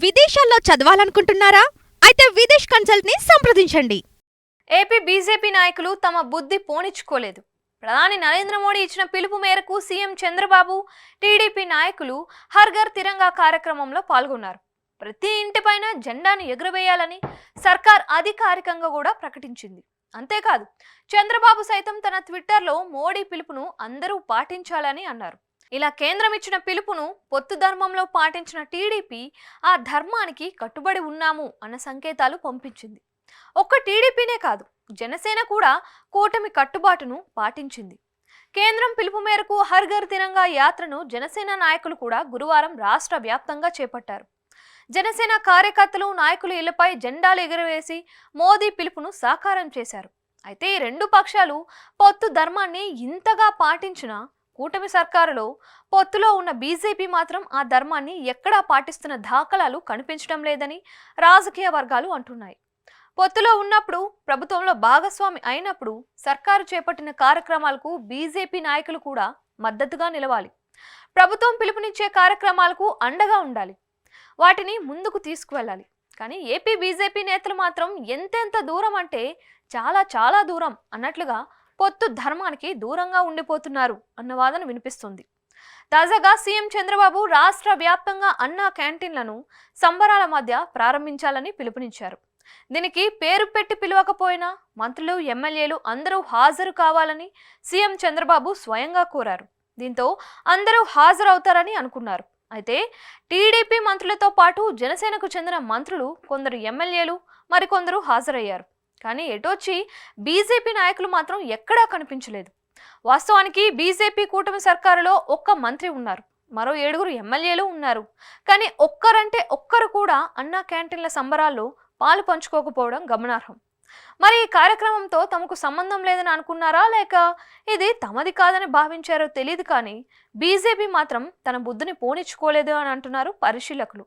విదేశాల్లో చదవాలనుకుంటున్నారా? అయితే విదేశ్ కన్సల్ట్ ని సంప్రదించండి. ఏపీ బీజేపీ నాయకులు తమ బుద్ధి పోనిచ్చుకోలేదు. ప్రధాని నరేంద్ర మోడీ ఇచ్చిన పిలుపు మేరకు సీఎం చంద్రబాబు, టీడీపీ నాయకులు హర్ ఘర్ తిరంగా కార్యక్రమంలో పాల్గొన్నారు. ప్రతి ఇంటిపైన జెండాను ఎగురవేయాలని సర్కార్ అధికారికంగా కూడా ప్రకటించింది. అంతేకాదు, చంద్రబాబు సైతం తన ట్విట్టర్లో మోడీ పిలుపును అందరూ పాటించాలని అన్నారు. ఇలా కేంద్రం ఇచ్చిన పిలుపును పొత్తు ధర్మంలో పాటించిన టీడీపీ ఆ ధర్మానికి కట్టుబడి ఉన్నాము అన్న సంకేతాలు పంపించింది. ఒక్క టీడీపీనే కాదు, జనసేన కూడా కూటమి కట్టుబాటును పాటించింది. కేంద్రం పిలుపు మేరకు హర్ ఘర్ తిరంగా యాత్రను జనసేన నాయకులు కూడా గురువారం రాష్ట్ర వ్యాప్తంగా చేపట్టారు. జనసేన కార్యకర్తలు, నాయకులు ఇళ్లపై జెండాలు ఎగురవేసి మోదీ పిలుపును సాకారం చేశారు. అయితే ఈ రెండు పక్షాలు పొత్తు ధర్మాన్ని ఇంతగా పాటించిన కూటమి సర్కారులో పొత్తులో ఉన్న బీజేపీ మాత్రం ఆ ధర్మాన్ని ఎక్కడా పాటిస్తున్న దాఖలాలు కనిపించడం లేదని రాజకీయ వర్గాలు అంటున్నాయి. పొత్తులో ఉన్నప్పుడు, ప్రభుత్వంలో భాగస్వామి అయినప్పుడు సర్కారు చేపట్టిన కార్యక్రమాలకు బీజేపీ నాయకులు కూడా మద్దతుగా నిలవాలి. ప్రభుత్వం పిలుపునిచ్చే కార్యక్రమాలకు అండగా ఉండాలి, వాటిని ముందుకు తీసుకువెళ్ళాలి. కానీ ఏపీ బీజేపీ నేతలు మాత్రం ఎంతెంత దూరం అంటే చాలా చాలా దూరం అన్నట్లుగా పొత్తు ధర్మానికి దూరంగా ఉండిపోతున్నారు అన్న వాదన వినిపిస్తుంది. తాజాగా సీఎం చంద్రబాబు రాష్ట్ర వ్యాప్తంగా అన్నా క్యాంటీన్లను సంబరాల మధ్య ప్రారంభించాలని పిలుపునిచ్చారు. దీనికి పేరు పెట్టి పిలవకపోయినా మంత్రులు, ఎమ్మెల్యేలు అందరూ హాజరు కావాలని సీఎం చంద్రబాబు స్వయంగా కోరారు. దీంతో అందరూ హాజరవుతారని అనుకున్నారు. అయితే టీడీపీ మంత్రులతో పాటు జనసేనకు చెందిన మంత్రులు, కొందరు ఎమ్మెల్యేలు, మరికొందరు హాజరయ్యారు. కానీ ఎటొచ్చి బీజేపీ నాయకులు మాత్రం ఎక్కడా కనిపించలేదు. వాస్తవానికి బీజేపీ కూటమి సర్కారులో ఒక్క మంత్రి ఉన్నారు, మరో 7 ఎమ్మెల్యేలు ఉన్నారు. కానీ ఒక్కరంటే ఒక్కరు కూడా అన్నా క్యాంటీన్ల సంబరాల్లో పాలు పంచుకోకపోవడం గమనార్హం. మరి ఈ కార్యక్రమంతో తమకు సంబంధం లేదని అనుకున్నారా, లేక ఇది తమది కాదని భావించారో తెలియదు. కానీ బీజేపీ మాత్రం తన బుద్ధిని పోనిచ్చుకోలేదు అని అంటున్నారు పరిశీలకులు.